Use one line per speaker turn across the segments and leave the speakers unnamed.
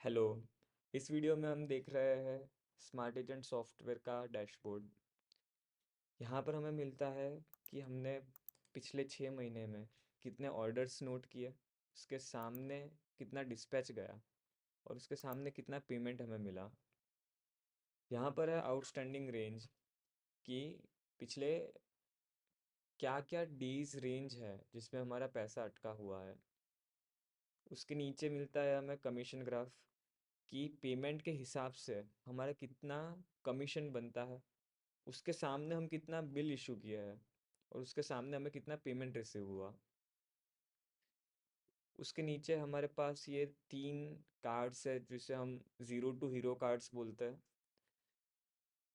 Hello. इस video में हम देख रहे हैं स्मार्ट एजेंट सॉफ्टवेयर का डैशबोर्ड। यहाँ पर हमें मिलता है कि हमने पिछले 6 महीने में कितने ऑर्डर्स नोट किए, उसके सामने कितना डिस्पैच गया और उसके सामने कितना पेमेंट हमें मिला। यहाँ पर है आउटस्टैंडिंग रेंज कि पिछले क्या क्या डेज रेंज है जिसमें हमारा पैसा अटका हुआ है। उसके नीचे मिलता है हमें कमीशन ग्राफ कि पेमेंट के हिसाब से हमारा कितना कमीशन बनता है। उसके सामने हम कितना बिल इशू किया है और उसके सामने हमें कितना पेमेंट रिसीव हुआ। उसके नीचे हमारे पास ये 3 कार्ड्स है जिसे हम ज़ीरो टू हीरो कार्ड्स बोलते हैं।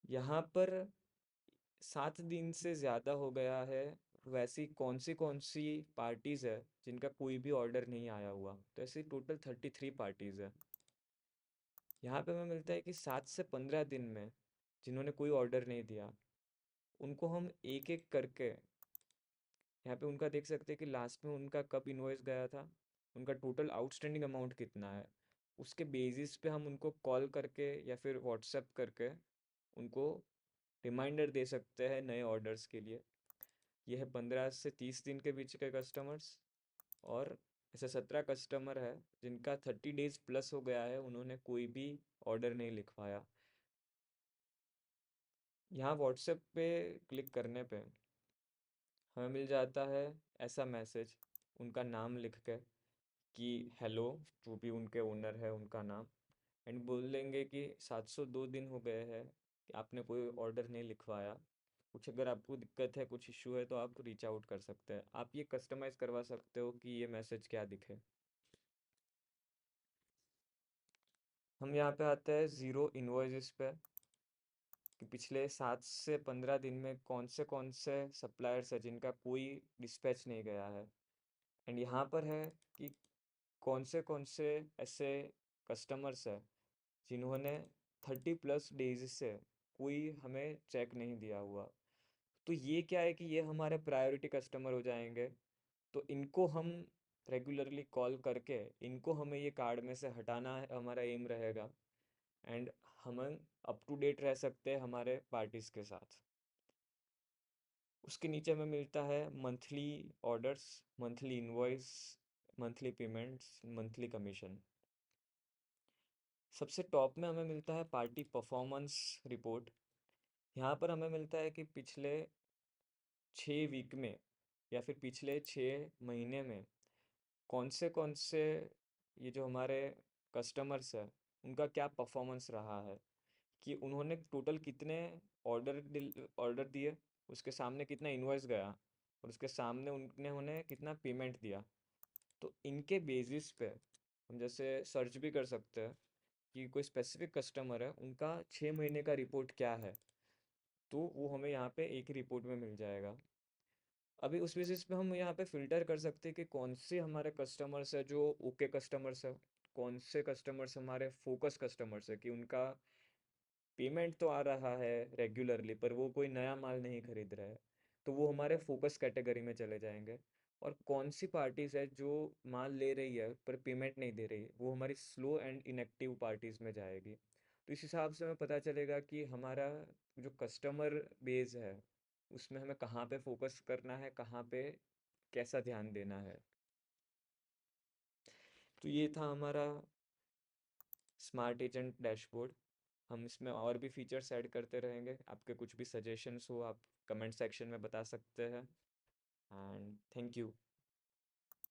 यहाँ पर 7 दिन से ज़्यादा हो गया है, वैसी कौन सी पार्टीज़ है जिनका कोई भी ऑर्डर नहीं आया हुआ। तो ऐसे टोटल 33 पार्टीज़ है। यहाँ पे हमें मिलता है कि 7 से 15 दिन में जिन्होंने कोई ऑर्डर नहीं दिया उनको हम एक एक करके यहाँ पे उनका देख सकते हैं कि लास्ट में उनका कब इनवॉइस गया था, उनका टोटल आउटस्टैंडिंग अमाउंट कितना है। उसके बेसिस पे हम उनको कॉल करके या फिर व्हाट्सएप करके उनको रिमाइंडर दे सकते हैं नए ऑर्डर्स के लिए। यह है 15 से 30 दिन के बीच के कस्टमर्स। और ऐसे 17 कस्टमर है जिनका 30 डेज प्लस हो गया है, उन्होंने कोई भी ऑर्डर नहीं लिखवाया। यहाँ व्हाट्सएप पे क्लिक करने पे हमें मिल जाता है ऐसा मैसेज, उनका नाम लिख के कि हेलो, जो भी उनके ओनर है उनका नाम, एंड बोल देंगे कि 702 दिन हो गए हैं कि आपने कोई ऑर्डर नहीं लिखवाया। कुछ अगर आपको दिक्कत है, कुछ इशू है तो आप रीच आउट कर सकते हैं। आप ये कस्टमाइज़ करवा सकते हो कि ये मैसेज क्या दिखे। हम यहाँ पे आते हैं ज़ीरो इन्वॉइसेस पे कि पिछले 7 से 15 दिन में कौन से सप्लायर्स है जिनका कोई डिस्पैच नहीं गया है। एंड यहाँ पर है कि कौन से ऐसे कस्टमर्स है जिन्होंने 30 प्लस डेज से कोई हमें चेक नहीं दिया हुआ। तो ये क्या है कि ये हमारे प्रायोरिटी कस्टमर हो जाएंगे। तो इनको हम रेगुलरली कॉल करके इनको हमें ये कार्ड में से हटाना है, हमारा एम रहेगा। एंड हम अप टू डेट रह सकते हैं हमारे पार्टीज के साथ। उसके नीचे हमें मिलता है monthly orders, monthly invoice, monthly payments, monthly commission. सबसे टॉप में हमें मिलता है पार्टी परफॉर्मेंस रिपोर्ट। यहाँ पर हमें मिलता है कि पिछले 6 वीक में या फिर पिछले 6 महीने में कौन से ये जो हमारे कस्टमर्स है उनका क्या परफॉर्मेंस रहा है, कि उन्होंने टोटल कितने ऑर्डर दिए, उसके सामने कितना इनवॉइस गया और उसके सामने उन्हें कितना पेमेंट दिया। तो इनके बेसिस पे हम जैसे सर्च भी कर सकते हैं कि कोई स्पेसिफिक कस्टमर है उनका 6 महीने का रिपोर्ट क्या है। तो वो हमें यहाँ पे एक ही रिपोर्ट में मिल जाएगा। अभी उस बेसिस पे हम यहाँ पे फिल्टर कर सकते हैं कि कौन से हमारे कस्टमर्स है जो ओके कस्टमर्स है, कौन से कस्टमर्स हमारे फोकस कस्टमर्स है कि उनका पेमेंट तो आ रहा है रेगुलरली पर वो कोई नया माल नहीं खरीद रहा है। तो वो हमारे फोकस कैटेगरी में चले जाएंगे। और कौन सी पार्टीज है जो माल ले रही है पर पेमेंट नहीं दे रही, वो हमारी स्लो एंड इनएक्टिव पार्टीज में जाएगी। तो इस हिसाब से हमें पता चलेगा कि हमारा जो कस्टमर बेस है उसमें हमें कहाँ पे फोकस करना है, कहाँ पे कैसा ध्यान देना है। तो ये था हमारा स्मार्ट एजेंट डैशबोर्ड। हम इसमें और भी फीचर्स ऐड करते रहेंगे। आपके कुछ भी सजेशंस हो आप कमेंट सेक्शन में बता सकते हैं। And thank you.